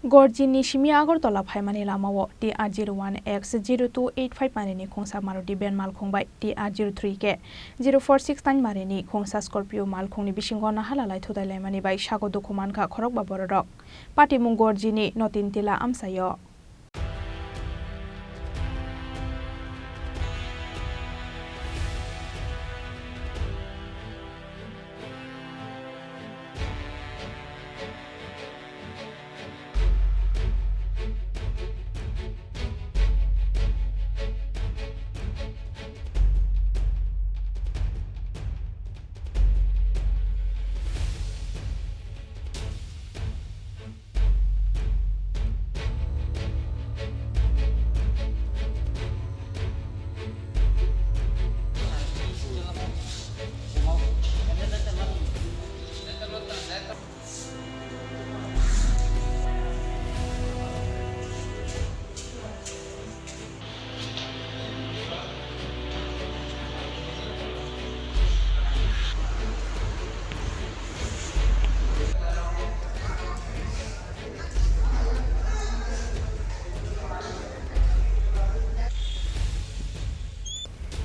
Gorjini Shimi Agortola Paimani Lamawo, TR01X0285 Marini, Khungsa Maruti Ben Malkhung by TR03K 0469 Marini, Khungsa Scorpio Malkhung Bishingona Halalai Thutailaimani by Sago Dukho Mankha Khorokba Bororok. Pati Mung Gorjini, Notintila Amsayo.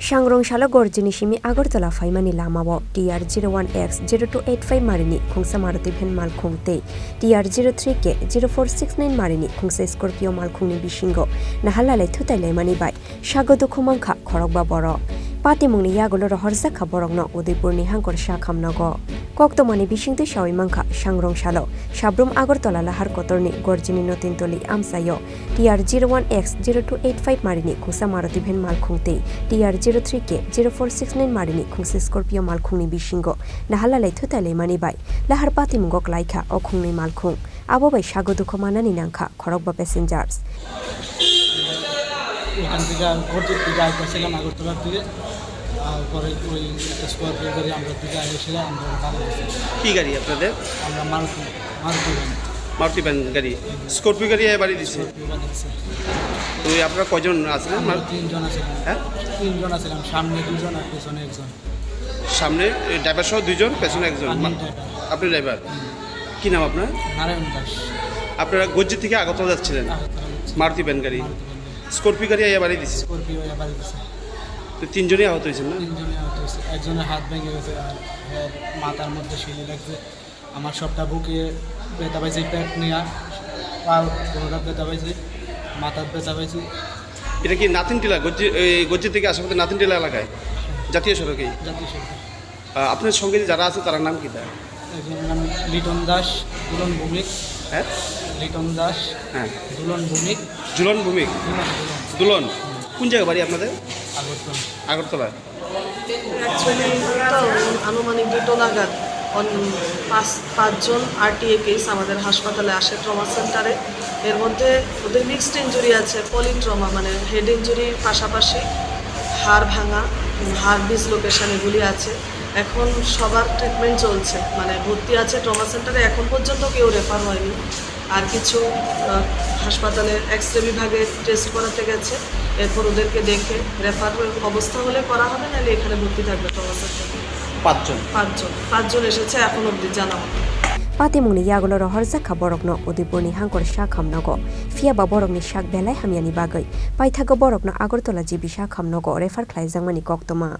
Shangrong Shalo Gorjini Shimi Agortola Paimani Lamawo, TR01X0285 Marini, Khungsa Maruti Ben Malkhung Te, TR03K 0469 Marini, Khungsa Scorpio Malkhung Bishingo, Nahalale Thutailaimani by Sago Dukho Mankha Khorokba Bororok. Pati Mungni Yagolo Horzaka Borokno Udipurni Hankor Shakam Nago. Koktomani Bishingti Shawi Mankha, Shangrong Shalo, Shabrum Agortola Lahar Kotorni, Gorjini Notintoli Amsayo, TR01X0285 Marini, Khungsa Maruti Ben Malkhung Te, TR03K 0469 Marini, Khungsa Scorpio Malkhung Bishingo, Nahalale Thutailaimani by Lahar Pati Mungok Laika, Okhungni Malkhung, Abo by Sago Dukho Manani Nankha, Khorokba passengers. এখান থেকে ঘুরতে থেকে আসছিলাম আগরতলার দিকে পরে ওই একটা স্কর্পিও গাড়ি আমরা দিকে আসছিলাম আমরা ভালো কি গাড়ি আপনাদের আমরা মারুতি ভ্যান গাড়ি স্কর্পিও গাড়ি বাড়ি দিছে তো আপনারা কয়জন আছেন তিনজন আছিলাম হ্যাঁ তিনজন আছিলাম সামনে দুজন আর পেছনে একজন সামনে ড্রাইভার সহ দুইজন পেছনে একজন আপনি ড্রাইভার কি নাম আপনার নারায়ণ দাস আপনারা গজ্জি থেকে আগরতলা যাচ্ছিলেন মারুতি ভ্যান গাড়ি স্কর্পিও গাড়ি বাড়ি দিছে স্কর্পিও বাড়ি দিছে তো তিনজনই আহত হয়েছেন না তিনজনই আহত হয়েছে একজনের হাত ভেঙে গেছে আর মাথার মধ্যে শিলি লাগছে আমার সবটা বুকে ব্যথা পাইছে পেট নিয়ে পা কোনোটা ব্যথা পাইছে মাথার ব্যথা পাইছে এটা কি নাতিনটিলা গজ্জি থেকে আসামতে নাতিনটিলা এলাকায় জাতীয় সড়কে আপনার সঙ্গে যারা আছে তার নাম কি একজনের নাম লিটন দাস দুলন ভূমিক হ্যাঁ লিটন দাস হ্যাঁ দুলন ভূমিক দুলন কোন জায়গা বাড়ি আপনাদের আগরতলা অ্যাকচুয়ালি তো আনুমানিক 2টো নাগাদ পাঁচজন আরটিএ কেস আমাদের হাসপাতালে আসে ট্রমা সেন্টারে এর মধ্যে ওদের মিক্সড ইনজুরি আছে পলিট্রমা মানে হেড ইনজুরির পাশাপাশি হাড় ভাঙা হাড় ডিসলোকেশন এগুলি আছে এখন সবার ট্রিটমেন্ট চলছে মানে ভর্তি আছে ট্রমা সেন্টারে এখন পর্যন্ত কেউ রেফার হয়নি আর কিছু হাসপাতালে এক্সরে বিভাগে টেস্ট করাতে গেছে এরপর ওদেরকে দেখে রেফার অবস্থা হলে করা হবে নাহলে এখানে ভর্তি থাকবে ট্রমা সেন্টারে পাঁচজন এসেছে এখন অবধি জানা হবে Pati Mungni Yagolo Horzaka Borokno Udipurni Hankor Shakam Nago, Fiaba Borokni Shak Belai Hamiani Bagai, Paithago Borokno Agortola Jibi Shakam Nago, Refer Klaizangmani Koktoma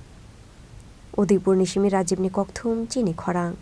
Udipurni Shimi Rajibni Koktum, Chini Khorang.